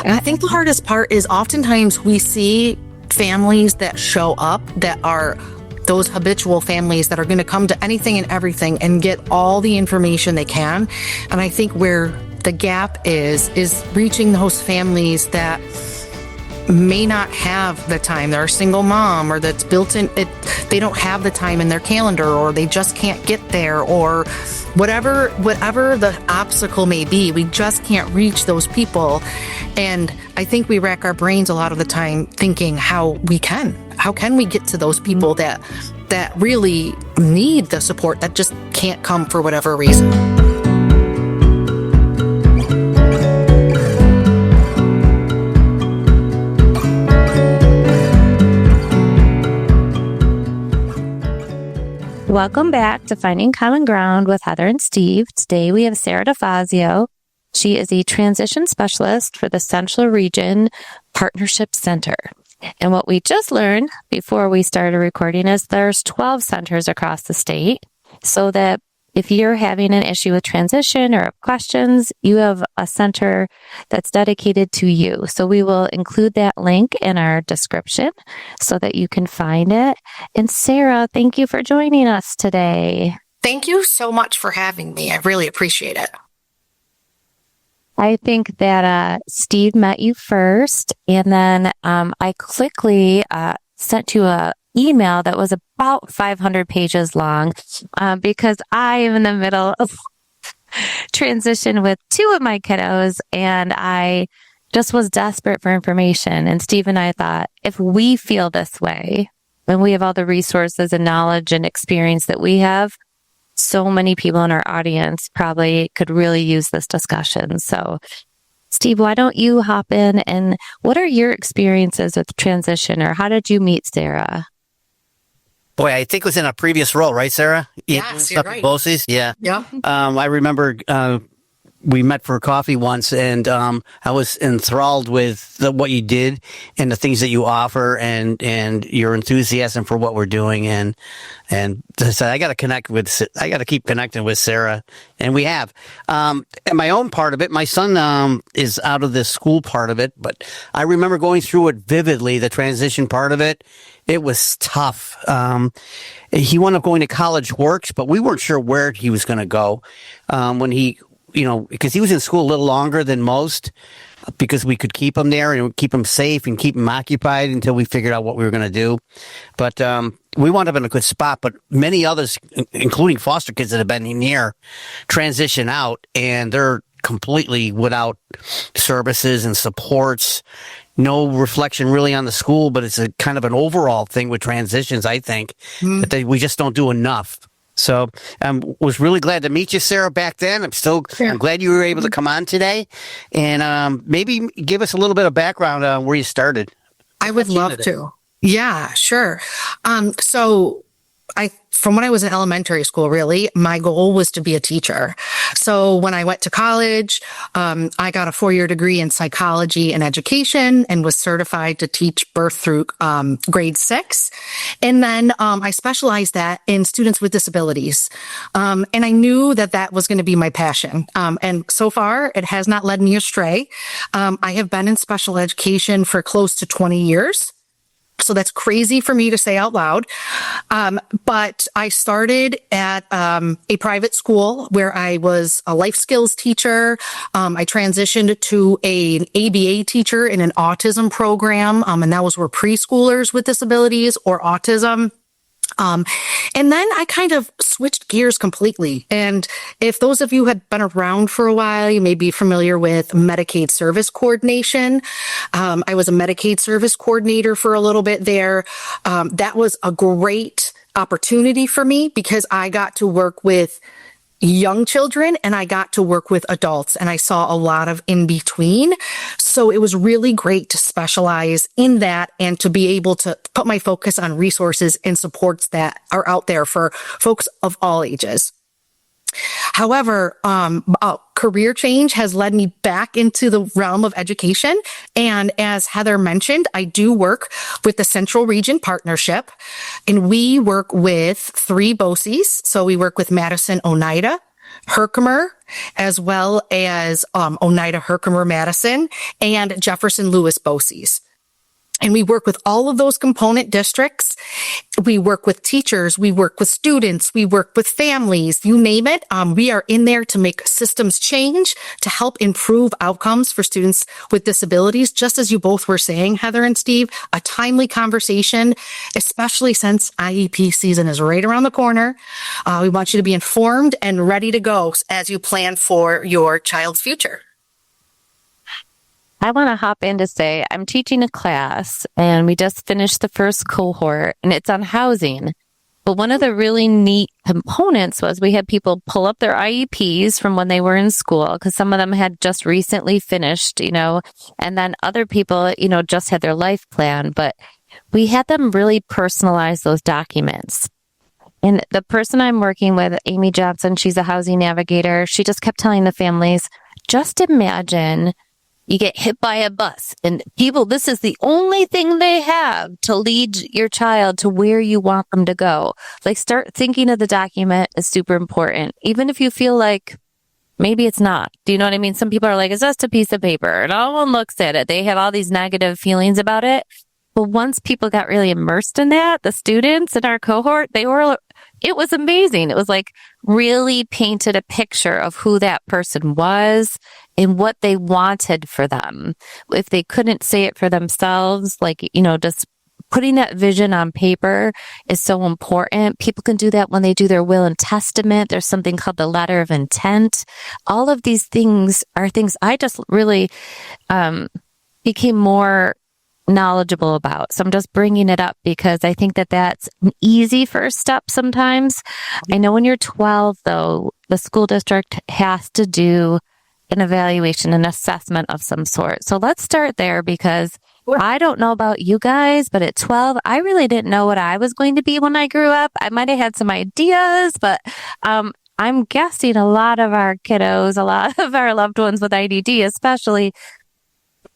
And I think the hardest part is oftentimes we see families that show up that are those habitual families that are going to come to anything and everything and get all the information they can. And I think where the gap is reaching those families that may not have the time. They're a single mom, or that's built in it. They don't have the time in their calendar, or they just can't get there, or whatever the obstacle may be. We just can't reach those people. And I think we rack our brains a lot of the time thinking how can we get to those people that really need the support that just can't come for whatever reason. Welcome back to Finding Common Ground with Heather and Steve. Today we have Sara DeFazio. She is a transition specialist for the Central Region Partnership Center. And what we just learned before we started recording is there's 12 centers across the state, so that if you're having an issue with transition or questions, you have a center that's dedicated to you. So we will include that link in our description so that you can find it. And Sara, thank you for joining us today. Thank you so much for having me. I really appreciate it. I think that Steve met you first, and then I quickly sent you a email that was about 500 pages long because I am in the middle of transition with two of my kiddos, and I just was desperate for information. And Steve and I thought, if we feel this way, when we have all the resources and knowledge and experience that we have, so many people in our audience probably could really use this discussion. So Steve, why don't you hop in, and what are your experiences with transition, or how did you meet Sara? Boy, I think it was in a previous role, right, Sara? Yes, you're right. BOCES? Yeah. Yeah. I remember we met for coffee once, and I was enthralled with what you did and the things that you offer, and your enthusiasm for what we're doing. And I said, I got to keep connecting with Sara, and we have. And my own part of it, my son is out of the school part of it, but I remember going through it vividly, the transition part of it. It was tough. He wound up going to College Works, but we weren't sure where he was going to go when he, because he was in school a little longer than most, because we could keep him there and keep him safe and keep him occupied until we figured out what we were going to do. But we wound up in a good spot. But many others, including foster kids that have been in here, transition out, and they're completely without services and supports. No reflection really on the school, but it's a kind of an overall thing with transitions, I think, that we just don't do enough. So was really glad to meet you, Sara, back then. I'm glad you were able to come on today, and maybe give us a little bit of background on where you started. I would love to. Yeah, sure. So from when I was in elementary school, really, my goal was to be a teacher. So when I went to college, I got a 4-year degree in psychology and education and was certified to teach birth through grade 6. And then I specialized that in students with disabilities. And I knew that was going to be my passion. And so far, it has not led me astray. I have been in special education for close to 20 years. So that's crazy for me to say out loud. But I started at a private school where I was a life skills teacher. I transitioned to an ABA teacher in an autism program. And that was where preschoolers with disabilities or autism. And then I kind of switched gears completely. And if those of you had been around for a while, you may be familiar with Medicaid service coordination. I was a Medicaid service coordinator for a little bit there. That was a great opportunity for me because I got to work with young children and I got to work with adults, and I saw a lot of in between. So it was really great to specialize in that and to be able to put my focus on resources and supports that are out there for folks of all ages. However, career change has led me back into the realm of education. And as Heather mentioned, I do work with the Central Region Partnership, and we work with 3 BOCES. So we work with Madison, Oneida, Herkimer, as well as Oneida Herkimer Madison and Jefferson Lewis Bosse's. And we work with all of those component districts. We work with teachers. We work with students. We work with families. You name it. We are in there to make systems change to help improve outcomes for students with disabilities. Just as you both were saying, Heather and Steve, a timely conversation, especially since IEP season is right around the corner. We want you to be informed and ready to go as you plan for your child's future. I want to hop in to say I'm teaching a class and we just finished the first cohort and it's on housing. But one of the really neat components was we had people pull up their IEPs from when they were in school because some of them had just recently finished, and then other people, just had their life plan. But we had them really personalize those documents. And the person I'm working with, Amy Johnson, she's a housing navigator. She just kept telling the families, just imagine you get hit by a bus and this is the only thing they have to lead your child to where you want them to go. Like, start thinking of the document is super important. Even if you feel like maybe it's not. Do you know what I mean? Some people are like, it's just a piece of paper and no one looks at it. They have all these negative feelings about it. But once people got really immersed in that, the students in our cohort, it was amazing. It was like really painted a picture of who that person was and what they wanted for them. If they couldn't say it for themselves, just putting that vision on paper is so important. People can do that when they do their will and testament. There's something called the letter of intent. All of these things are things I just really became more knowledgeable about. So I'm just bringing it up because I think that that's an easy first step sometimes. I know when you're 12, though, the school district has to do an evaluation, an assessment of some sort. So let's start there because I don't know about you guys, but at 12, I really didn't know what I was going to be when I grew up. I might have had some ideas, but I'm guessing a lot of our kiddos, a lot of our loved ones with IDD especially,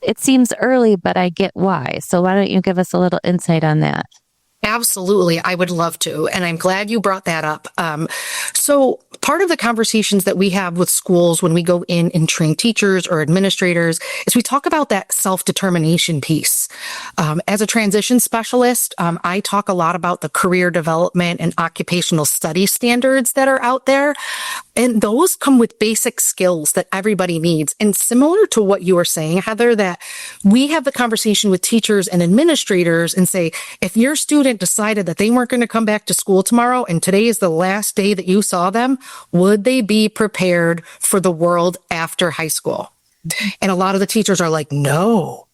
it seems early, but I get why. So why don't you give us a little insight on that? Absolutely. I would love to. And I'm glad you brought that up. So part of the conversations that we have with schools when we go in and train teachers or administrators is we talk about that self-determination piece. As a transition specialist, I talk a lot about the career development and occupational study standards that are out there. And those come with basic skills that everybody needs. And similar to what you were saying, Heather, that we have the conversation with teachers and administrators and say, if your student decided that they weren't going to come back to school tomorrow and today is the last day that you saw them, would they be prepared for the world after high school? And a lot of the teachers are like, no.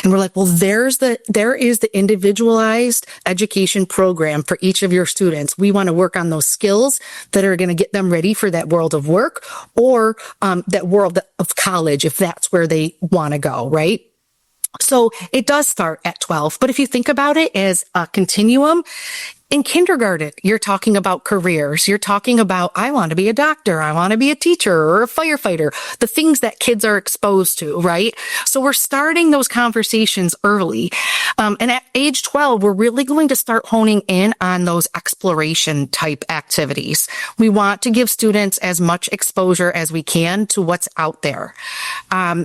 And we're like, well, there is the individualized education program for each of your students. We want to work on those skills that are going to get them ready for that world of work or that world of college, if that's where they want to go, right? So it does start at 12. But if you think about it as a continuum, in kindergarten, you're talking about careers. You're talking about, I want to be a doctor. I want to be a teacher or a firefighter, the things that kids are exposed to, right? So we're starting those conversations early. And at age 12, we're really going to start honing in on those exploration type activities. We want to give students as much exposure as we can to what's out there.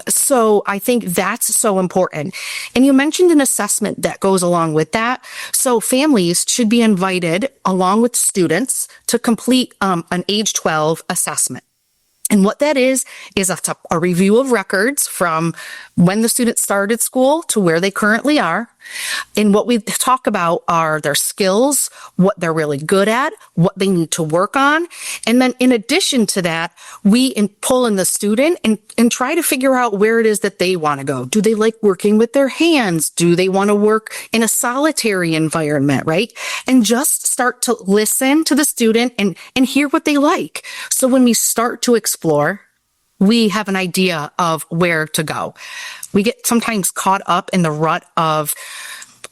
So I think that's so important. And you mentioned an assessment that goes along with that. So families should be invited along with students to complete an age 12 assessment. And what that is a review of records from when the student started school to where they currently are. And what we talk about are their skills, what they're really good at, what they need to work on. And then in addition to that, we pull in the student and try to figure out where it is that they want to go. Do they like working with their hands? Do they want to work in a solitary environment, right? And just start to listen to the student and hear what they like. So when we start to explore, we have an idea of where to go. We get sometimes caught up in the rut of,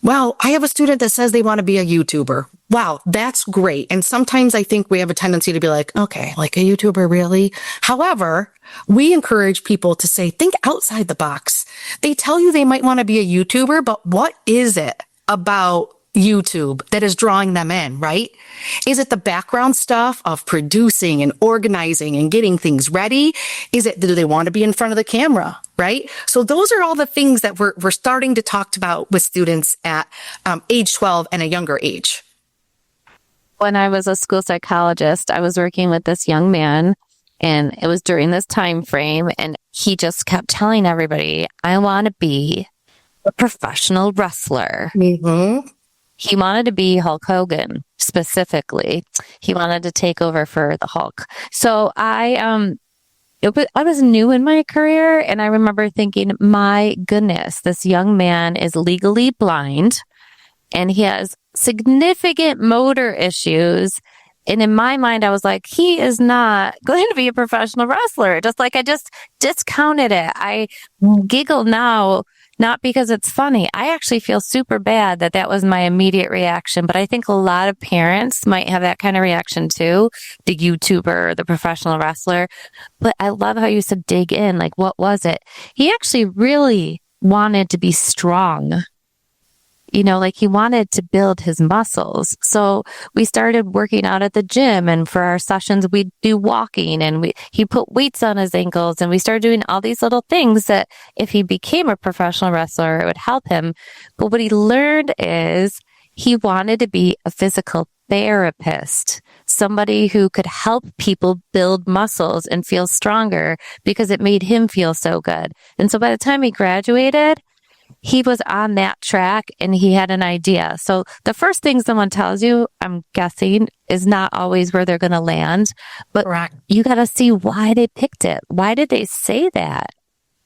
well, I have a student that says they want to be a YouTuber. Wow, that's great. And sometimes I think we have a tendency to be like, okay, like a YouTuber, really? However, we encourage people to say, think outside the box. They tell you they might want to be a YouTuber, but what is it about YouTube that is drawing them in, right? Is it the background stuff of producing and organizing and getting things ready? Is it, do they want to be in front of the camera, right? So those are all the things that we're starting to talk about with students at age 12 and a younger age. When I was a school psychologist, I was working with this young man, and it was during this time frame, and he just kept telling everybody, I want to be a professional wrestler. Mm-hmm. He wanted to be Hulk Hogan specifically. He wanted to take over for the Hulk. So I was new in my career, and I remember thinking, my goodness, this young man is legally blind and he has significant motor issues. And in my mind, I was like, he is not going to be a professional wrestler. Just like I just discounted it. I giggle now, not because it's funny. I actually feel super bad that that was my immediate reaction. But I think a lot of parents might have that kind of reaction too, the YouTuber, the professional wrestler. But I love how you said dig in. Like, what was it? He actually really wanted to be strong. You know, like he wanted to build his muscles. So we started working out at the gym, and for our sessions, we'd do walking, and he put weights on his ankles, and we started doing all these little things that if he became a professional wrestler, it would help him. But what he learned is he wanted to be a physical therapist, somebody who could help people build muscles and feel stronger because it made him feel so good. And so by the time he graduated, he was on that track and he had an idea. So the first thing someone tells you, I'm guessing, is not always where they're going to land. But Correct. You got to see why they picked it. Why did they say that?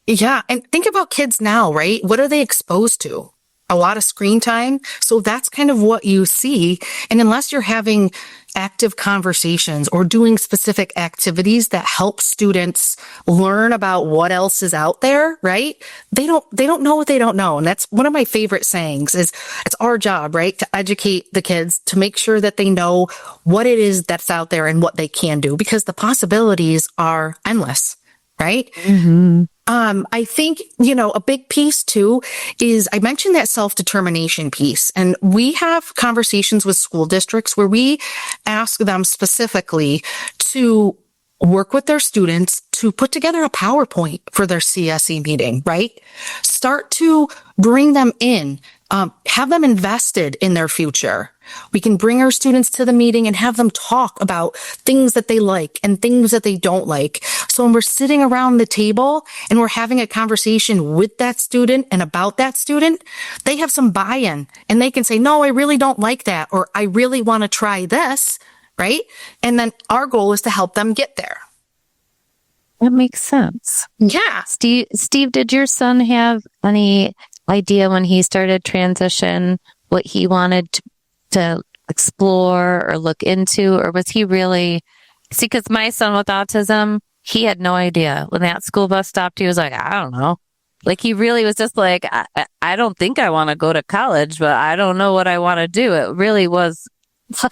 Yeah. And think about kids now, right? What are they exposed to? A lot of screen time. So that's kind of what you see. And unless you're having active conversations or doing specific activities that help students learn about what else is out there, right? They don't know what they don't know. And that's one of my favorite sayings is it's our job, right? To educate the kids, to make sure that they know what it is that's out there and what they can do, because the possibilities are endless, right? Mm-hmm. I think, a big piece too is I mentioned that self-determination piece, and we have conversations with school districts where we ask them specifically to work with their students to put together a PowerPoint for their CSE meeting, right? Start to bring them in, have them invested in their future. We can bring our students to the meeting and have them talk about things that they like and things that they don't like. So when we're sitting around the table and we're having a conversation with that student and about that student, they have some buy-in and they can say, no, I really don't like that, or I really want to try this, right? And then our goal is to help them get there. That makes sense. Yeah. Steve, did your son have any idea when he started transition what he wanted to explore or look into, or was he really because my son with autism, he had no idea. When that school bus stopped, he was like, I don't know. Like he really was just like, I don't think I want to go to college, but I don't know what I want to do. It really was,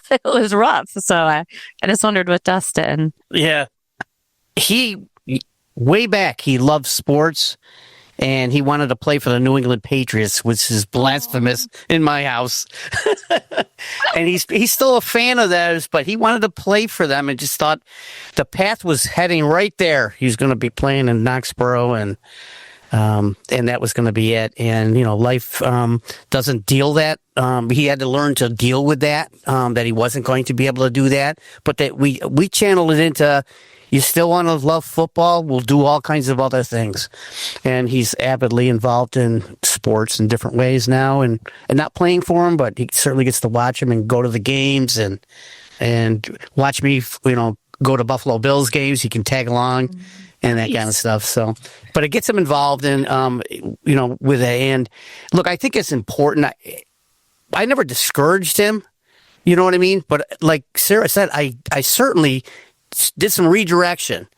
it was rough. So I just wondered with Dustin. Yeah. Way back, he loved sports. And he wanted to play for the New England Patriots, which is blasphemous in my house. And he's still a fan of theirs, but he wanted to play for them and just thought the path was heading right there. He was going to be playing in Knoxboro, and that was going to be it. And life doesn't deal that. He had to learn to deal with that. That he wasn't going to be able to do that, but that we channeled it into. You still want to love football? We'll do all kinds of other things. And he's avidly involved in sports in different ways now, and not playing for him, but he certainly gets to watch him and go to the games and watch me, go to Buffalo Bills games. He can tag along and that kind of stuff. So, but it gets him involved in, with it. And look, I think it's important. I never discouraged him. You know what I mean? But like Sarah said, I certainly did some redirection.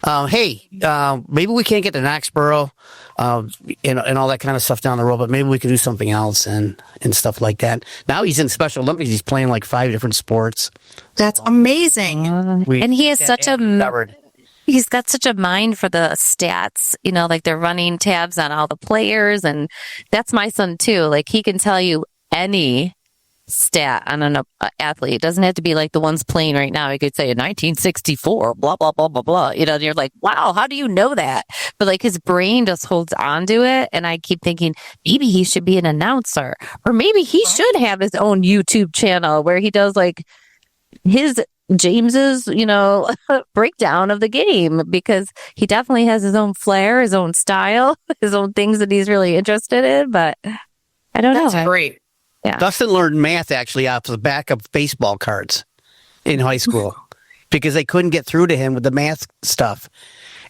Maybe we can't get to Knoxboro, and all that kind of stuff down the road, but maybe we could do something else and stuff like that. Now he's in Special Olympics. He's playing like 5 different sports. That's amazing. And he has he's got such a mind for the stats, like they're running tabs on all the players. And that's my son too. Like he can tell you any stat on an athlete. It doesn't have to be like the ones playing right now. You could say in 1964, blah, blah, blah, blah, blah. You know, and you're like, wow, how do you know that? But like his brain just holds on to it. And I keep thinking maybe he should be an announcer, or maybe he should have his own YouTube channel where he does like his James's, you know, breakdown of the game, because he definitely has his own flair, his own style, his own things that he's really interested in. But I don't know. That's great. Yeah. Dustin learned math actually off the back of baseball cards in high school because they couldn't get through to him with the math stuff.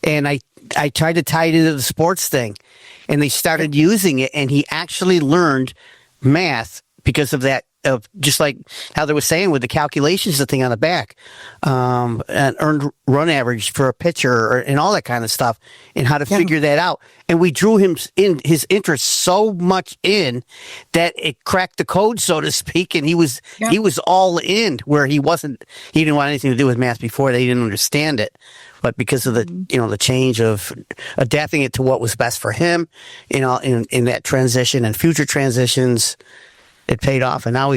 And I tried to tie it into the sports thing, and they started using it, and he actually learned math because of that. Of just like how they were saying with the calculations, the thing on the back, and earned run average for a pitcher and all that kind of stuff, and how to figure that out. And we drew him in his interest so much in that it cracked the code, so to speak. And he was all in, where he didn't want anything to do with math before. They didn't understand it. But because of the, the change of adapting it to what was best for him, in that transition and future transitions, it paid off. And now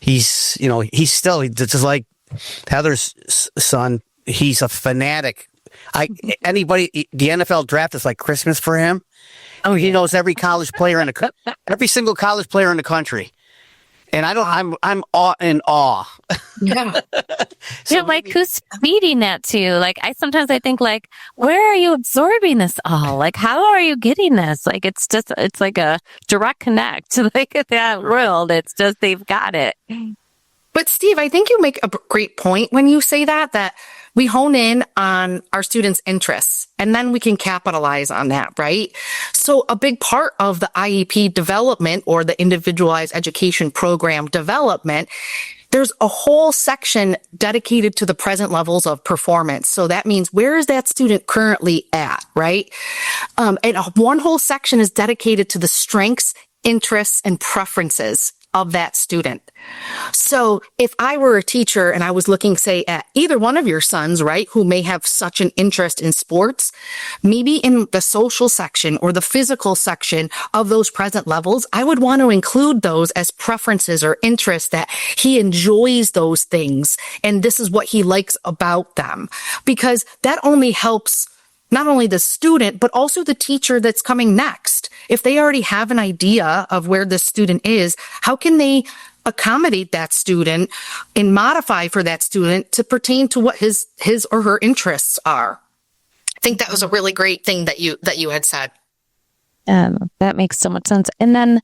he's still just like Heather's son. He's a fanatic. The NFL draft is like Christmas for him. Oh, he knows every college player every single college player in the country. And I'm in awe. Yeah. So, like, who's feeding that to you? Like, sometimes I think, like, where are you absorbing this all? Like, how are you getting this? Like, it's like a direct connect to like that world. It's just, they've got it. But Steve, I think you make a great point when you say that we hone in on our students' interests and then we can capitalize on that, right? So a big part of the IEP development or the individualized education program development, there's a whole section dedicated to the present levels of performance. So that means where is that student currently at, right? And one whole section is dedicated to the strengths, interests, and preferences of that student. So if I were a teacher and I was looking, say, at either one of your sons, right, who may have such an interest in sports, maybe in the social section or the physical section of those present levels, I would want to include those as preferences or interests, that he enjoys those things and this is what he likes about them, because that only helps not only the student, but also the teacher that's coming next. If they already have an idea of where the student is, how can they accommodate that student and modify for that student to pertain to what his or her interests are? I think that was a really great thing that you had said. That makes so much sense. And then,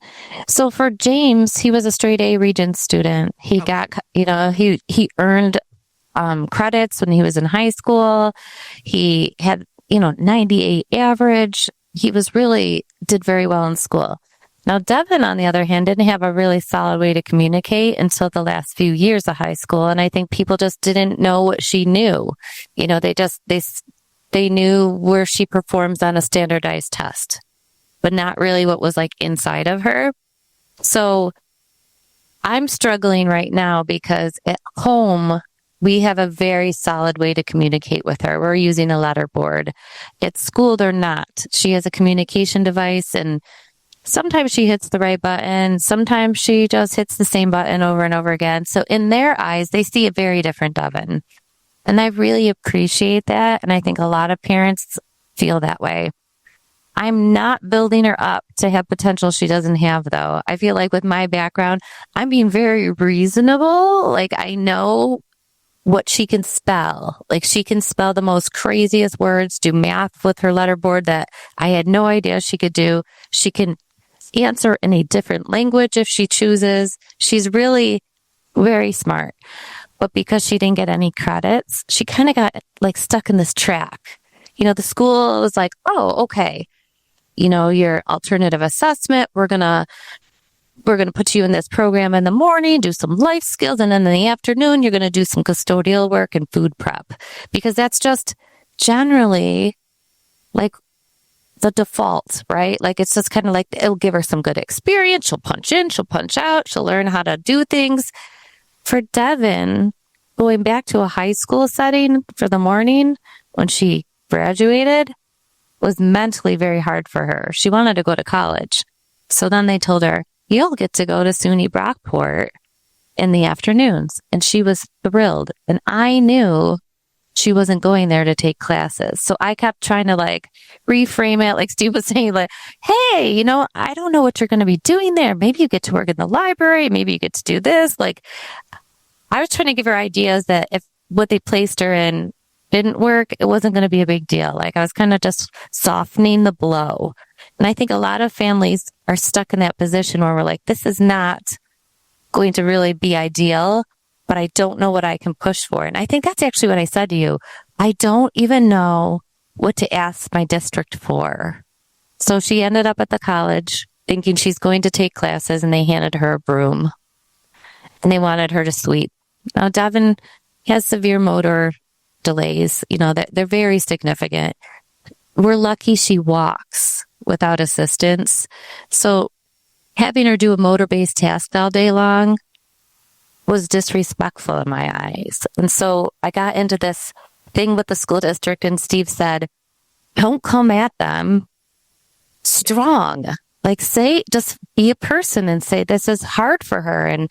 so for James, he was a straight A Regents student. He got, he earned credits when he was in high school. He had 98 average. He did very well in school. Now, Devin, on the other hand, didn't have a really solid way to communicate until the last few years of high school. And I think people just didn't know what she knew. They knew where she performs on a standardized test, but not really what was like inside of her. So I'm struggling right now because at home, we have a very solid way to communicate with her. We're using a letterboard. At school, they're not. She has a communication device, and sometimes she hits the right button. Sometimes she just hits the same button over and over again. So in their eyes, they see a very different Devin. And I really appreciate that. And I think a lot of parents feel that way. I'm not building her up to have potential she doesn't have, though. I feel like with my background, I'm being very reasonable. Like, I know what she can spell. Like, she can spell the most craziest words, do math with her letterboard that I had no idea she could do. She can answer in a different language if she chooses. She's really very smart. But because she didn't get any credits, she kind of got like stuck in this track. The school was like, oh, okay, your alternative assessment, we're going to put you in this program in the morning, do some life skills, and then in the afternoon, you're going to do some custodial work and food prep, because that's just generally like the default, right? Like, it's just kind of like, it'll give her some good experience. She'll punch in, she'll punch out, she'll learn how to do things. For Devin, going back to a high school setting for the morning when she graduated was mentally very hard for her. She wanted to go to college. So then they told her, you'll get to go to SUNY Brockport in the afternoons. And she was thrilled. And I knew she wasn't going there to take classes. So I kept trying to like reframe it. Like Steve was saying, like, hey, you know, I don't know what you're going to be doing there. Maybe you get to work in the library. Maybe you get to do this. Like, I was trying to give her ideas that if what they placed her in didn't work, it wasn't going to be a big deal. Like, I was kind of just softening the blow. And I think a lot of families are stuck in that position where we're like, this is not going to really be ideal, but I don't know what I can push for. And I think that's actually what I said to you. I don't even know what to ask my district for. So she ended up at the college thinking she's going to take classes, and they handed her a broom and they wanted her to sweep. Now, Devin has severe motor delays, you know, that they're very significant. We're lucky she walks without assistance. So having her do a motor-based task all day long was disrespectful in my eyes. And so I got into this thing with the school district, and Steve said, don't come at them strong. Like, say, just be a person and say, this is hard for her. And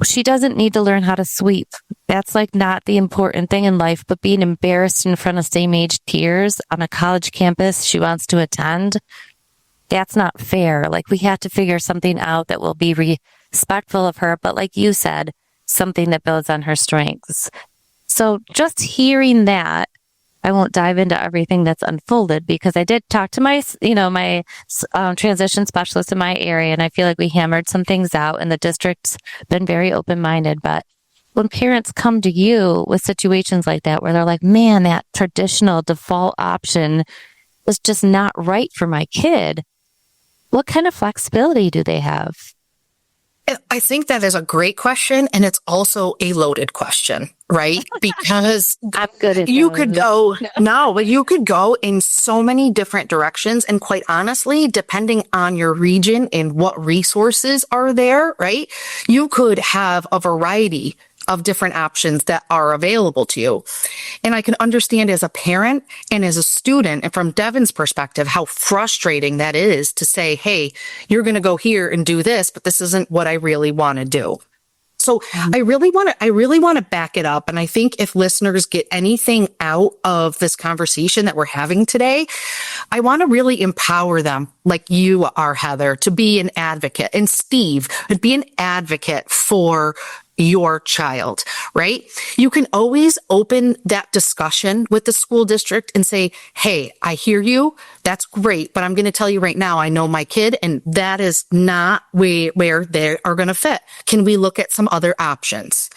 she doesn't need to learn how to sweep. That's like not the important thing in life, but being embarrassed in front of same age peers on a college campus she wants to attend, that's not fair. Like, we have to figure something out that will be respectful of her, but like you said, something that builds on her strengths. So just hearing that, I won't dive into everything that's unfolded because I did talk to my transition specialist in my area, and I feel like we hammered some things out, and the district's been very open-minded. But when parents come to you with situations like that, where they're like, man, that traditional default option is just not right for my kid, what kind of flexibility do they have? I think that is a great question, and it's also a loaded question, right? Because I'm good at you those. could go, no, but you could go in so many different directions. And quite honestly, depending on your region and what resources are there, right? You could have a variety of different options that are available to you. And I can understand as a parent and as a student, and from Devin's perspective, how frustrating that is to say, hey, you're going to go here and do this, but this isn't what I really want to do. So I really want to back it up. And I think if listeners get anything out of this conversation that we're having today, I want to really empower them, like you are, Heather, to be an advocate, and Steve, to be an advocate for your child, right? You can always open that discussion with the school district and say, hey, I hear you. That's great. But I'm going to tell you right now, I know my kid, and that is not where they are going to fit. Can we look at some other options?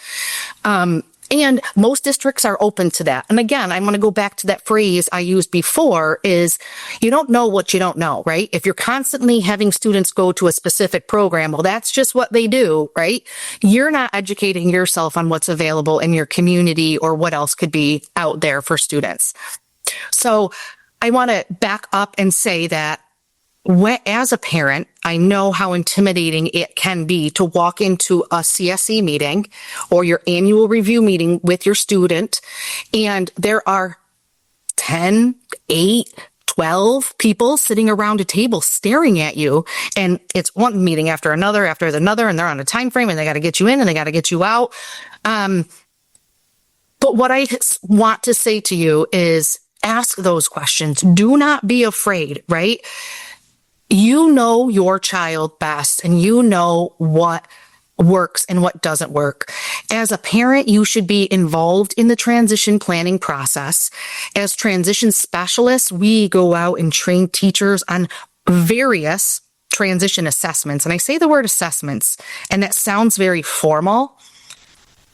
And most districts are open to that. And again, I'm going to go back to that phrase I used before is you don't know what you don't know, right? If you're constantly having students go to a specific program, well, that's just what they do, right? You're not educating yourself on what's available in your community or what else could be out there for students. So I want to back up and say that as a parent, I know how intimidating it can be to walk into a CSE meeting or your annual review meeting with your student, and there are 10, 8, 12 people sitting around a table staring at you, and it's one meeting after another, and they're on a time frame, and they got to get you in and they got to get you out. But what I want to say to you is ask those questions. Do not be afraid, right? You know your child best, and you know what works and what doesn't work. As a parent, you should be involved in the transition planning process. As transition specialists, we go out and train teachers on various transition assessments. And I say the word assessments, and that sounds very formal,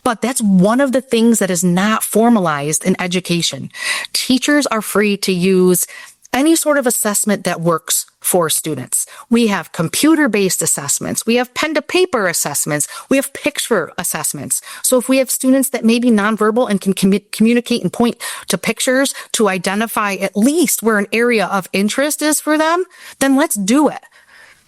but that's one of the things that is not formalized in education. Teachers are free to use any sort of assessment that works for students. We have computer-based assessments. We have pen-to-paper assessments. We have picture assessments. So if we have students that may be nonverbal and can communicate and point to pictures to identify at least where an area of interest is for them, then let's do it,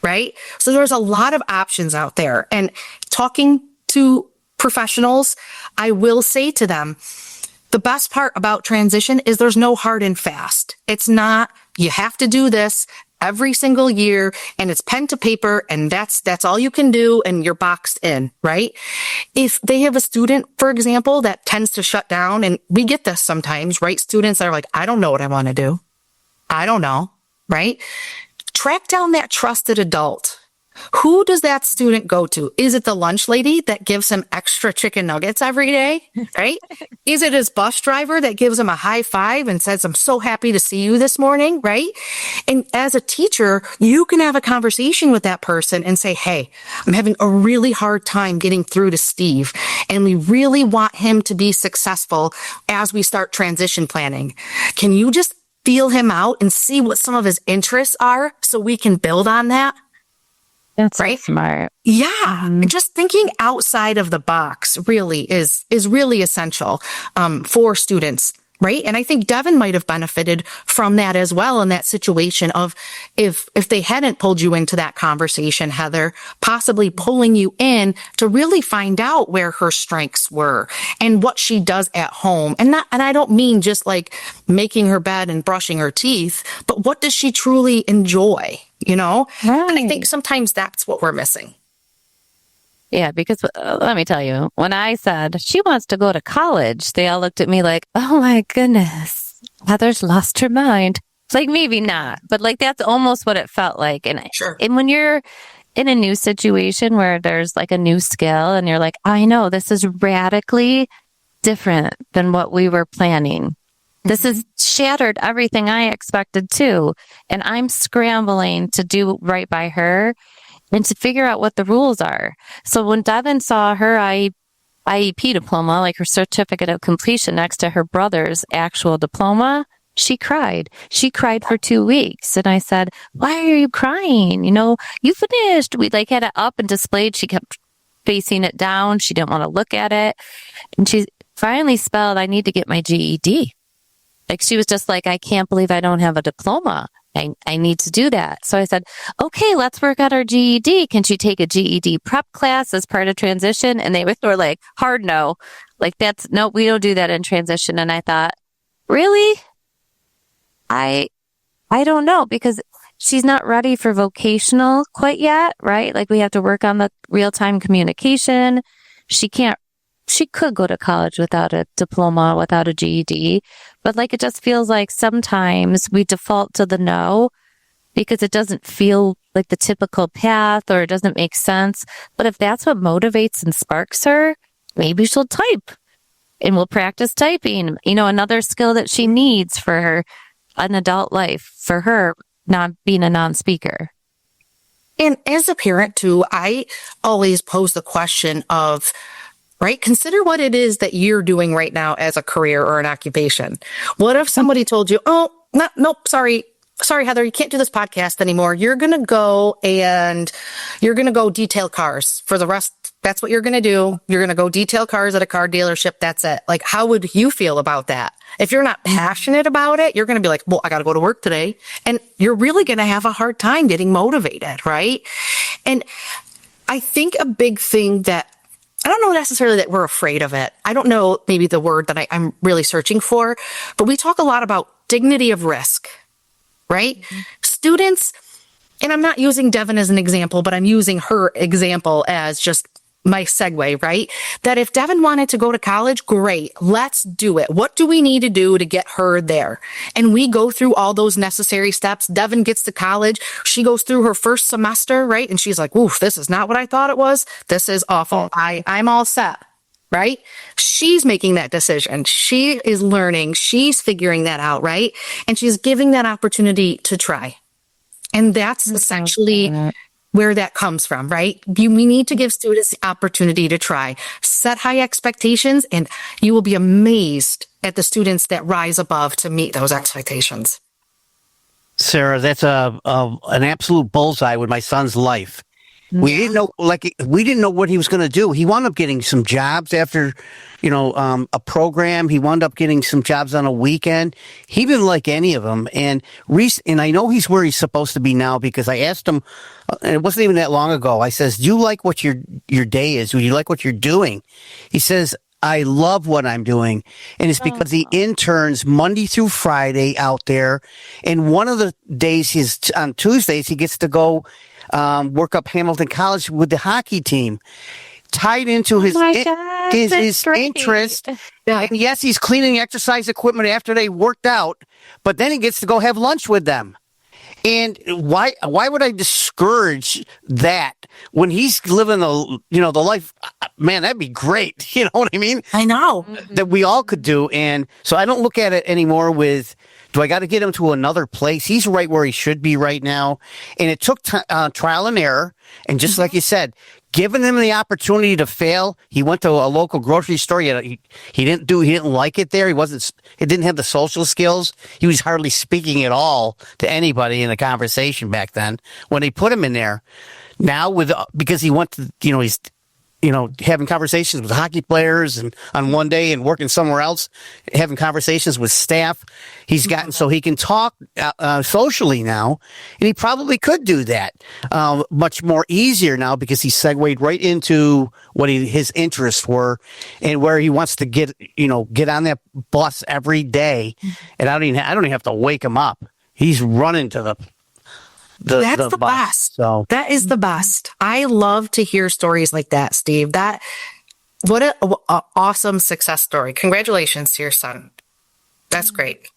right? So there's a lot of options out there. And talking to professionals, I will say to them, the best part about transition is there's no hard and fast. It's not, you have to do this. every single year, and it's pen to paper, and that's all you can do, and you're boxed in, right? If they have a student, for example, that tends to shut down, and we get this sometimes, right? Students are like, I don't know what I want to do. I don't know, right? Track down that trusted adult. Who does that student go to? Is it the lunch lady that gives him extra chicken nuggets every day, right? Is it his bus driver that gives him a high five and says, I'm so happy to see you this morning, right? And as a teacher, you can have a conversation with that person and say, hey, I'm having a really hard time getting through to Steve, and we really want him to be successful as we start transition planning. Can you just feel him out and see what some of his interests are so we can build on that? That's right? So smart. Yeah. Just thinking outside of the box really is really essential for students. Right. And I think Devin might have benefited from that as well in that situation of if they hadn't pulled you into that conversation, Heather, possibly pulling you in to really find out where her strengths were and what she does at home. And I don't mean just like making her bed and brushing her teeth, but what does she truly enjoy, you know? Right. And I think sometimes that's what we're missing. Yeah, because let me tell you, when I said she wants to go to college, they all looked at me like, oh my goodness, Heather's lost her mind. It's like, maybe not, but like that's almost what it felt like. And, Sure. And when you're in a new situation where there's like a new skill and you're like, I know this is radically different than what we were planning. This has shattered everything I expected too. And I'm scrambling to do right by her and to figure out what the rules are. So when Devin saw her IEP diploma, like her certificate of completion next to her brother's actual diploma, she cried. She cried for 2 weeks. And I said, why are you crying? You know, you finished. We like had it up and displayed. She kept facing it down. She didn't want to look at it. And she finally spelled, I need to get my GED. Like she was just like, I can't believe I don't have a diploma. I need to do that. So I said, okay, let's work on our GED. Can she take a GED prep class as part of transition? And they were like, hard no. Like no, we don't do that in transition. And I thought, really? I don't know, because she's not ready for vocational quite yet, right? Like we have to work on the real-time communication. She could go to college without a diploma, without a GED, but like it just feels like sometimes we default to the no because it doesn't feel like the typical path or it doesn't make sense. But if that's what motivates and sparks her, maybe she'll type and we'll practice typing. You know, another skill that she needs for an adult life, for her not being a non-speaker. And as a parent too, I always pose the question of, right? Consider what it is that you're doing right now as a career or an occupation. What if somebody told you, oh, nope, sorry, Heather, you can't do this podcast anymore. You're going to go detail cars for the rest. That's what you're going to do. You're going to go detail cars at a car dealership. That's it. Like, how would you feel about that? If you're not passionate about it, you're going to be like, well, I got to go to work today. And you're really going to have a hard time getting motivated, right? And I think a big thing that I don't know necessarily that we're afraid of it. I don't know maybe the word that I'm really searching for, but we talk a lot about dignity of risk, right? Mm-hmm. Students, and I'm not using Devin as an example, but I'm using her example as just my segue, right? That if Devin wanted to go to college, great, let's do it. What do we need to do to get her there? And we go through all those necessary steps. Devin gets to college. She goes through her first semester, right? And she's like, oof, this is not what I thought it was. This is awful. I'm all set, right? She's making that decision. She is learning. She's figuring that out, right? And she's giving that opportunity to try. And that's essentially where that comes from, right? We need to give students the opportunity to try. Set high expectations, and you will be amazed at the students that rise above to meet those expectations. Sara, that's an absolute bullseye with my son's life. Yeah. We didn't know what he was going to do. He wound up getting some jobs after, a program. He wound up getting some jobs on a weekend. He didn't like any of them. And I know he's where he's supposed to be now because I asked him, and it wasn't even that long ago. I says, do you like what your day is? Do you like what you're doing? He says, I love what I'm doing. And it's because he interns Monday through Friday out there. And one of the days on Tuesdays, he gets to go work up Hamilton College with the hockey team. Tied into his interest. Yeah. And yes, he's cleaning exercise equipment after they worked out, but then he gets to go have lunch with them. And why would I discourage that when he's living the life? Man, that'd be great. You know what I mean? I know. That we all could do. And so I don't look at it anymore with, do I got to get him to another place? He's right where he should be right now. And it took trial and error. And just like you said, giving him the opportunity to fail. He went to a local grocery store. He didn't like it there. It didn't have the social skills. He was hardly speaking at all to anybody in the conversation back then when they put him in there. Now because he went to, he's, having conversations with hockey players and on one day and working somewhere else, having conversations with staff. He's gotten so he can talk socially now, and he probably could do that much more easier now because he segued right into what his interests were and where he wants to get on that bus every day. And I don't even have to wake him up. He's running to That's the bus. best. So That is the best. I love to hear stories like that, Steve. What a awesome success story. Congratulations to your son. That's great.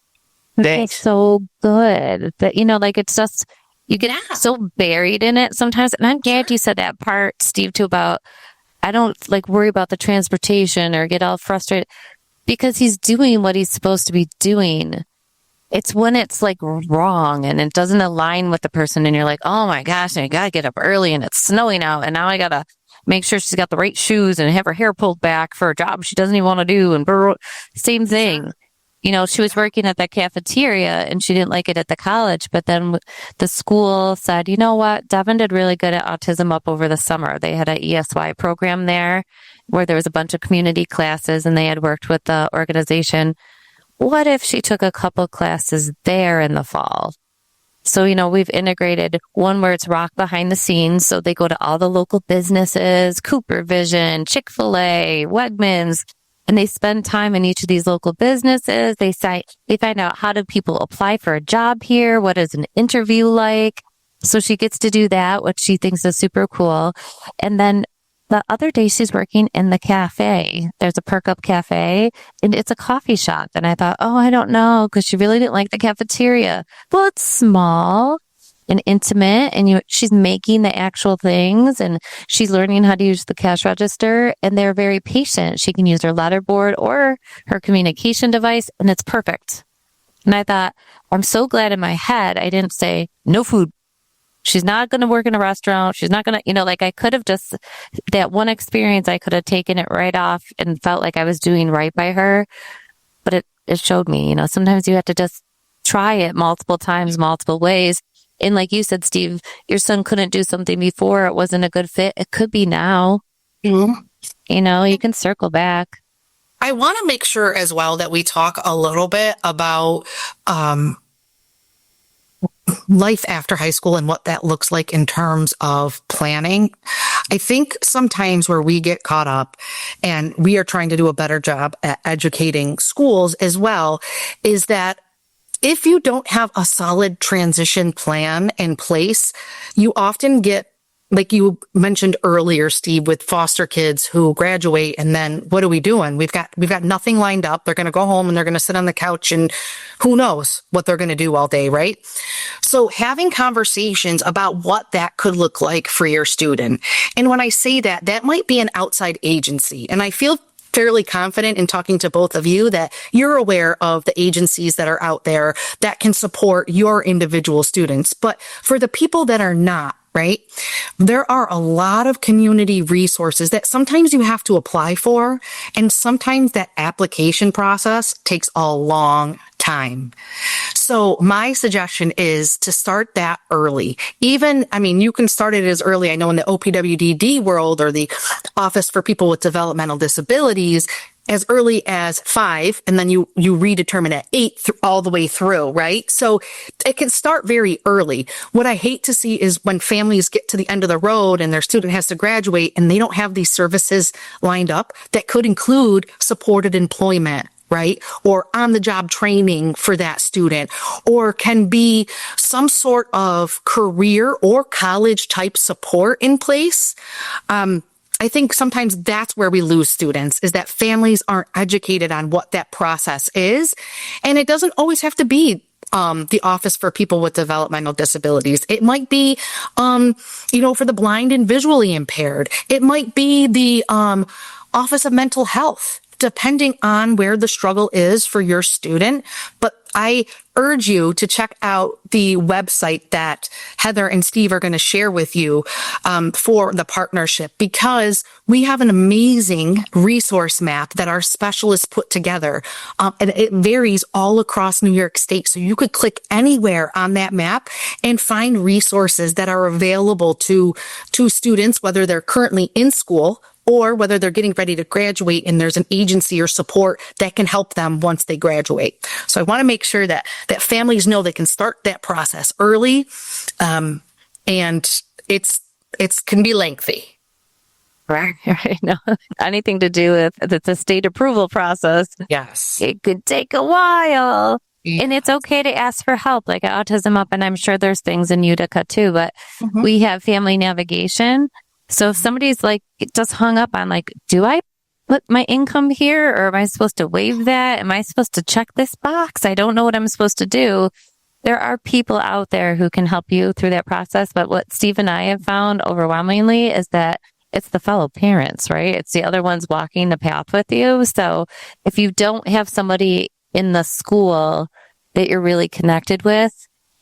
It's so good. But, it's just, you get so buried in it sometimes. And I'm glad you said that part, Steve, too, about I don't worry about the transportation or get all frustrated because he's doing what he's supposed to be doing. It's when it's wrong and it doesn't align with the person and you're like, oh my gosh, I got to get up early and it's snowing out and now I got to make sure she's got the right shoes and have her hair pulled back for a job she doesn't even want to do. And same thing. She was working at that cafeteria and she didn't like it at the college, but then the school said, you know what? Devin did really good at autism up over the summer. They had an ESY program there where there was a bunch of community classes and they had worked with the organization. What if she took a couple classes there in the fall? So, we've integrated one where it's rock behind the scenes. So they go to all the local businesses, Cooper Vision, Chick-fil-A, Wegmans, and they spend time in each of these local businesses. They find out how do people apply for a job here? What is an interview like? So she gets to do that, which she thinks is super cool. And then the other day she's working in the cafe. There's a Perk Up Cafe and it's a coffee shop. And I thought, I don't know, because she really didn't like the cafeteria. Well, it's small and intimate and she's making the actual things and she's learning how to use the cash register and they're very patient. She can use her letterboard or her communication device and it's perfect. And I thought, I'm so glad in my head I didn't say no food. She's not going to work in a restaurant. She's not going to, I could have just, that one experience, I could have taken it right off and felt like I was doing right by her. But it showed me, sometimes you have to just try it multiple times, multiple ways. And like you said, Steve, your son couldn't do something before. It wasn't a good fit. It could be now. Mm-hmm. You can circle back. I want to make sure as well that we talk a little bit about, life after high school and what that looks like in terms of planning. I think sometimes where we get caught up and we are trying to do a better job at educating schools as well is that if you don't have a solid transition plan in place, you often get, like you mentioned earlier, Steve, with foster kids who graduate and then what are we doing? We've got nothing lined up. They're going to go home and they're going to sit on the couch and who knows what they're going to do all day, right? So having conversations about what that could look like for your student. And when I say that, that might be an outside agency. And I feel fairly confident in talking to both of you that you're aware of the agencies that are out there that can support your individual students. But for the people that are not, right? There are a lot of community resources that sometimes you have to apply for, and sometimes that application process takes a long time. So my suggestion is to start that early. You can start it as early. I know in the OPWDD world or the Office for People with Developmental Disabilities, as early as 5, and then you redetermine at 8 all the way through, right? So it can start very early. What I hate to see is when families get to the end of the road and their student has to graduate and they don't have these services lined up that could include supported employment, right? Or on the job training for that student, or can be some sort of career or college type support in place. I think sometimes that's where we lose students, is that families aren't educated on what that process is. And it doesn't always have to be the Office for People with Developmental Disabilities. It might be, for the blind and visually impaired. It might be the Office of Mental Health, depending on where the struggle is for your student. But I urge you to check out the website that Heather and Steve are going to share with you for the partnership, because we have an amazing resource map that our specialists put together. And it varies all across New York State. So you could click anywhere on that map and find resources that are available to students, whether they're currently in school or whether they're getting ready to graduate and there's an agency or support that can help them once they graduate. So I want to make sure that families know they can start that process early, and it's can be lengthy. Right. No, anything to do with the state approval process. Yes. It could take a while. Yeah. And it's okay to ask for help, like Autism Up. And I'm sure there's things in Utica too, but we have family navigation. So if somebody's like just hung up on like, do I put my income here, or am I supposed to waive that? Am I supposed to check this box? I don't know what I'm supposed to do. There are people out there who can help you through that process. But what Steve and I have found overwhelmingly is that it's the fellow parents, right? It's the other ones walking the path with you. So if you don't have somebody in the school that you're really connected with,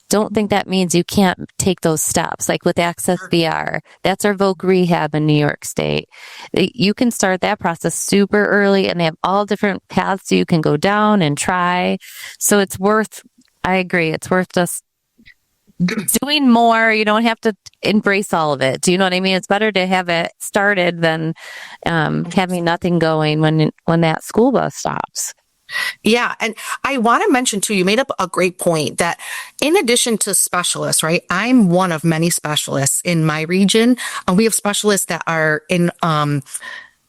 don't think that means you can't take those steps. Like with Access VR, that's our Voc Rehab in New York State. You can start that process super early, and they have all different paths you can go down and try. So I agree, it's worth just doing more. You don't have to embrace all of it. Do you know what I mean? It's better to have it started than having nothing going when that school bus stops. Yeah. And I want to mention too, you made up a great point that in addition to specialists, right? I'm one of many specialists in my region. We have specialists that are in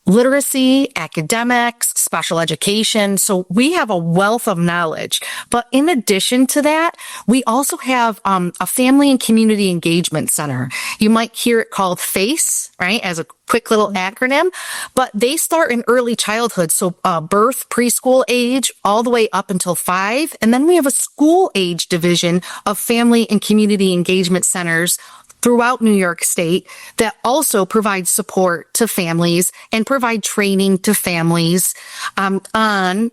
literacy, academics, special education. So we have a wealth of knowledge. But in addition to that, we also have a family and community engagement center. You might hear it called FACE, right, as a quick little acronym, but they start in early childhood. So birth, preschool age, all the way up until 5. And then we have a school age division of family and community engagement centers throughout New York State that also provide support to families and provide training to families on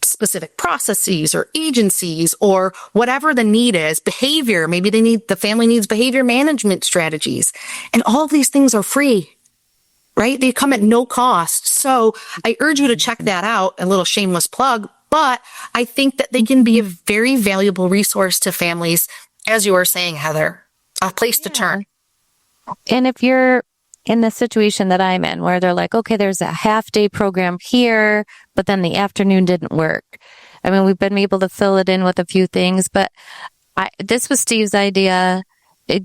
specific processes or agencies or whatever the need is, behavior. Maybe the family needs behavior management strategies. And all of these things are free, right? They come at no cost. So I urge you to check that out, a little shameless plug, but I think that they can be a very valuable resource to families, as you were saying, Heather. A place to turn. And if you're in the situation that I'm in, where they're like, okay, there's a half-day program here, but then the afternoon didn't work. I mean, we've been able to fill it in with a few things, but this was Steve's idea.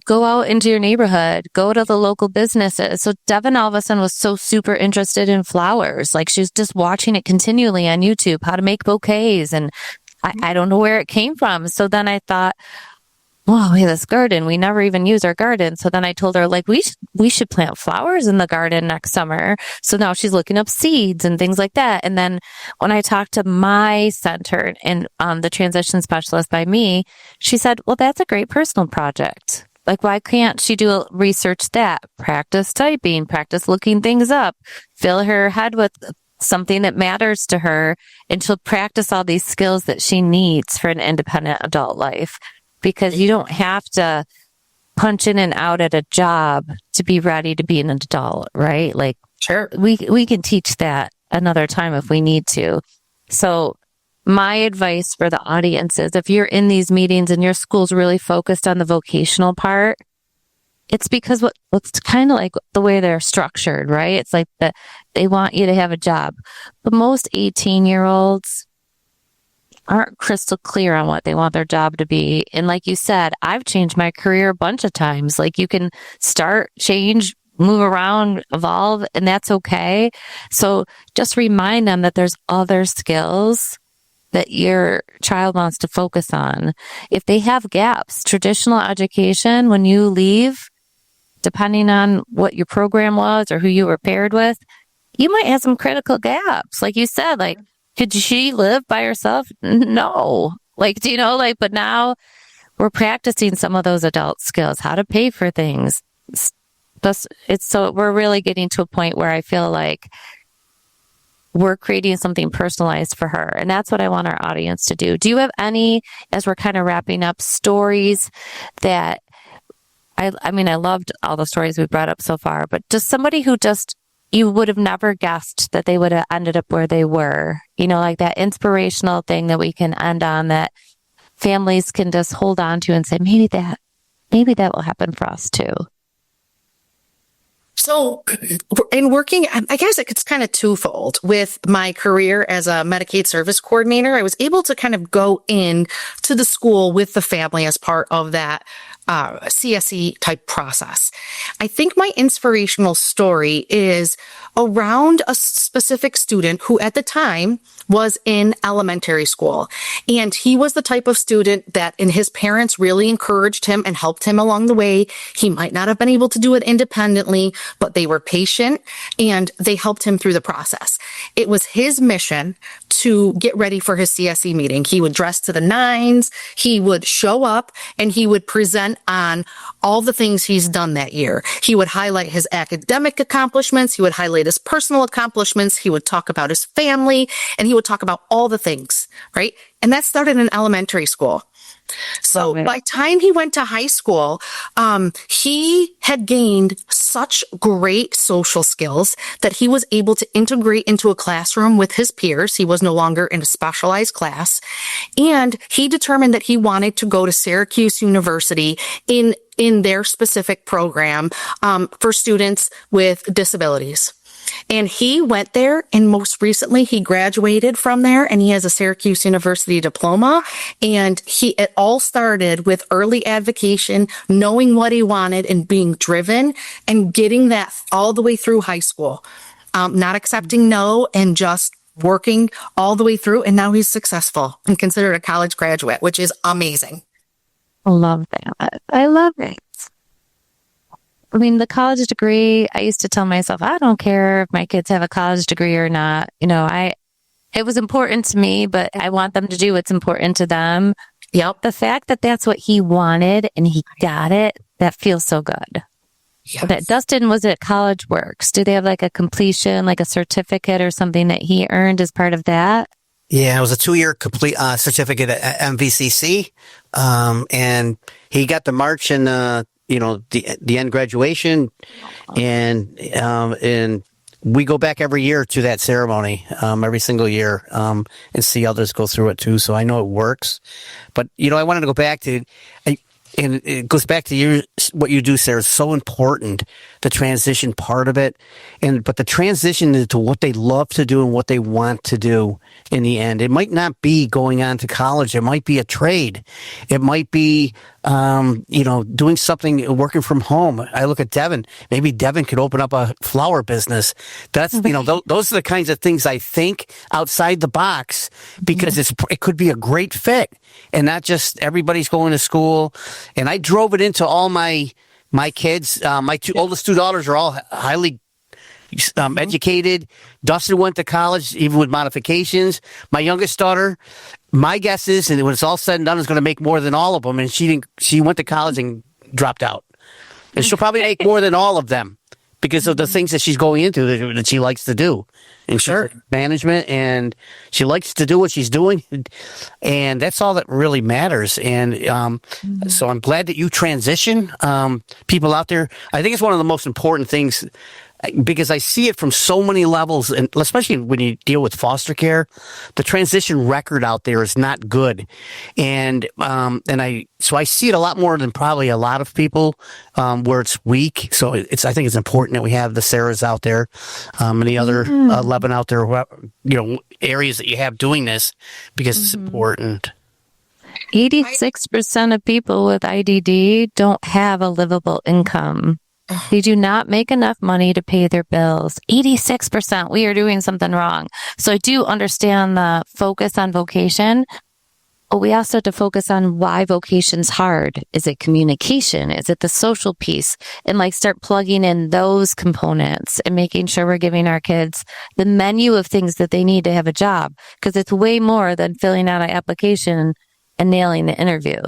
Go out into your neighborhood, go to the local businesses. So Devin all of a sudden was so super interested in flowers. Like she was just watching it continually on YouTube, how to make bouquets. And I don't know where it came from. So then I thought, wow, we have this garden. We never even use our garden. So then I told her, like, we should plant flowers in the garden next summer. So now she's looking up seeds and things like that. And then when I talked to my center and the transition specialist by me, she said, well, that's a great personal project. Like, why can't she research that? Practice typing, practice looking things up, fill her head with something that matters to her, and she'll practice all these skills that she needs for an independent adult life. Because you don't have to punch in and out at a job to be ready to be an adult, right? Like, sure, we can teach that another time if we need to. So my advice for the audience is, if you're in these meetings and your school's really focused on the vocational part, it's because what's kind of like the way they're structured, right? It's like that they want you to have a job. But most 18-year-olds aren't crystal clear on what they want their job to be. And like you said, I've changed my career a bunch of times. Like you can start, change, move around, evolve, and that's okay. So just remind them that there's other skills that your child wants to focus on. If they have gaps, traditional education, when you leave, depending on what your program was or who you were paired with, you might have some critical gaps. Like you said, like, could she live by herself? No. Like, do you know, like, but now we're practicing some of those adult skills, how to pay for things. So we're really getting to a point where I feel like we're creating something personalized for her. And that's what I want our audience to do. Do you have any, as we're kind of wrapping up, stories that, I mean, I loved all the stories we brought up so far, but just somebody who just, you would have never guessed that they would have ended up where they were, you know, like that inspirational thing that we can end on, that families can just hold on to and say, maybe that will happen for us too. So in working, I guess it's kind of twofold. With my career as a Medicaid service coordinator, I was able to kind of go in to the school with the family as part of that CSE type process. I think my inspirational story is around a specific student who at the time was in elementary school. And he was the type of student that, and his parents really encouraged him and helped him along the way. He might not have been able to do it independently, but they were patient and they helped him through the process. It was his mission to get ready for his CSE meeting. He would dress to the nines, he would show up, and he would present on all the things he's done that year. He would highlight his academic accomplishments, he would highlight his personal accomplishments, he would talk about his family, and he would talk about all the things, right? And that started in elementary school. So by the time he went to high school, he had gained such great social skills that he was able to integrate into a classroom with his peers. He was no longer in a specialized class. And he determined that he wanted to go to Syracuse University in their specific program for students with disabilities. And he went there, and most recently he graduated from there, and he has a Syracuse University diploma. And it all started with early advocacy, knowing what he wanted and being driven and getting that all the way through high school, not accepting no and just working all the way through. And now he's successful and considered a college graduate, which is amazing. I love that. I love it. I mean, the college degree, I used to tell myself, I don't care if my kids have a college degree or not. You know, it was important to me, but I want them to do what's important to them. Yep. The fact that that's what he wanted and he got it, that feels so good. Yes. That Dustin was at College Works. Do they have like a completion, like a certificate or something that he earned as part of that? Yeah, it was a 2-year complete certificate at MVCC, and he got the march and the end graduation, and we go back every year to that ceremony, every single year, and see others go through it too. So I know it works, but I wanted to go back to. And it goes back to what you do, Sarah, is so important, the transition part of it. But the transition into what they love to do and what they want to do in the end. It might not be going on to college. It might be a trade. It might be, doing something, working from home. I look at Devin. Maybe Devin could open up a flower business. That's, those are the kinds of things I think outside the box, because it could be a great fit, and not just everybody's going to school. And I drove it into all my kids. My oldest two daughters are all highly educated. Dustin went to college, even with modifications. My youngest daughter, my guess is, and when it's all said and done, is going to make more than all of them. And she went to college and dropped out. And she'll probably make more than all of them because of the things that she's going into that she likes to do. And sure, management, and she likes to do what she's doing, and that's all that really matters. And so I'm glad that you transition people out there. I think it's one of the most important things because I see it from so many levels, and especially when you deal with foster care, the transition record out there is not good, so I see it a lot more than probably a lot of people, where it's weak. So I think it's important that we have the Sarahs out there, and the other 11 out there, areas that you have doing this, because it's important. 86% of people with IDD don't have a livable income. They do not make enough money to pay their bills. 86%. We are doing something wrong. So I do understand the focus on vocation, but we also have to focus on why vocation's hard. Is it communication? Is it the social piece? And start plugging in those components and making sure we're giving our kids the menu of things that they need to have a job. Because it's way more than filling out an application and nailing the interview.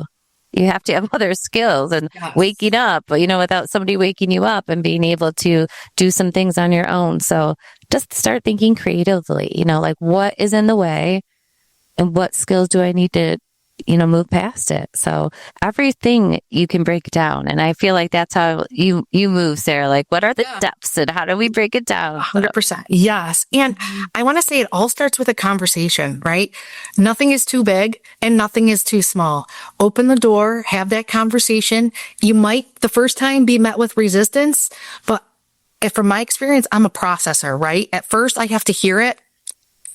You have to have other skills and waking up, without somebody waking you up and being able to do some things on your own. So just start thinking creatively, what is in the way and what skills do I need to, move past it. So everything you can break down. And I feel like that's how you move, Sarah. What are the depths and how do we break it down? 100%. Yes. And I want to say it all starts with a conversation, right? Nothing is too big and nothing is too small. Open the door, have that conversation. You might the first time be met with resistance, but from my experience, I'm a processor, right? At first I have to hear it.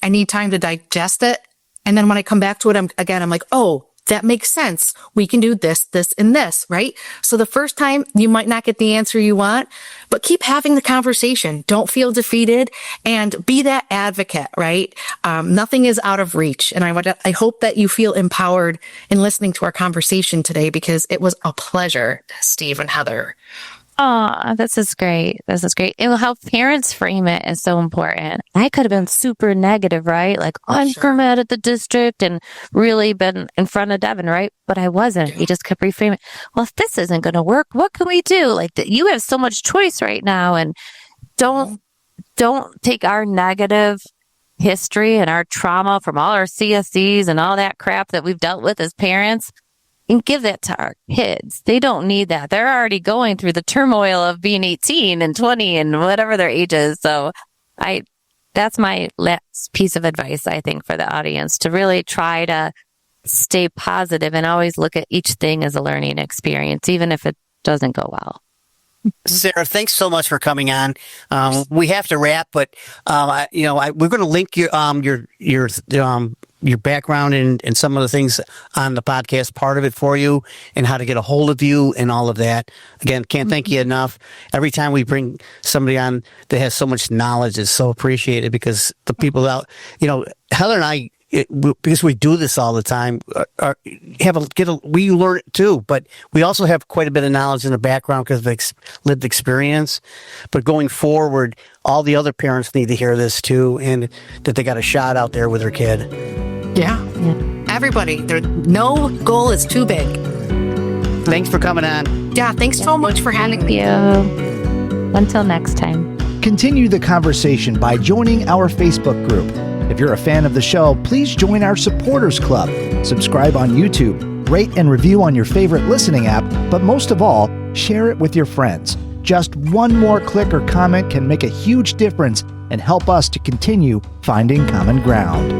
I need time to digest it. And then when I come back to it, I'm like, oh, that makes sense. We can do this, this, and this, right? So the first time you might not get the answer you want, but keep having the conversation. Don't feel defeated and be that advocate, right? Nothing is out of reach. And I hope that you feel empowered in listening to our conversation today, because it was a pleasure, Steve and Heather. Oh, this is great. This is great. And how parents frame it is so important. I could have been super negative, right? I'm mad at the district and really been in front of Devin, right? But I wasn't. He just kept reframing. Well, if this isn't going to work, what can we do? You have so much choice right now, and don't take our negative history and our trauma from all our CSCs and all that crap that we've dealt with as parents and give that to our kids. They don't need that. They're already going through the turmoil of being 18 and 20 and whatever their age is. So that's my last piece of advice, I think, for the audience, to really try to stay positive and always look at each thing as a learning experience, even if it doesn't go well. Sarah, thanks so much for coming on. We have to wrap, but we're going to link your background and some of the things on the podcast, part of it for you, and how to get a hold of you and all of that. Again, can't thank you enough. Every time we bring somebody on that has so much knowledge, is so appreciated, because the people out, Heather and I, because we do this all the time, we learn it too, but we also have quite a bit of knowledge in the background because of lived experience. But going forward, all the other parents need to hear this too, and that they got a shot out there with their kid. Yeah. Everybody, no goal is too big. Thanks for coming on. Yeah. Thanks so much for having me. Thank you. Until next time. Continue the conversation by joining our Facebook group. If you're a fan of the show, please join our supporters club. Subscribe on YouTube, rate and review on your favorite listening app, but most of all, share it with your friends. Just one more click or comment can make a huge difference and help us to continue finding common ground.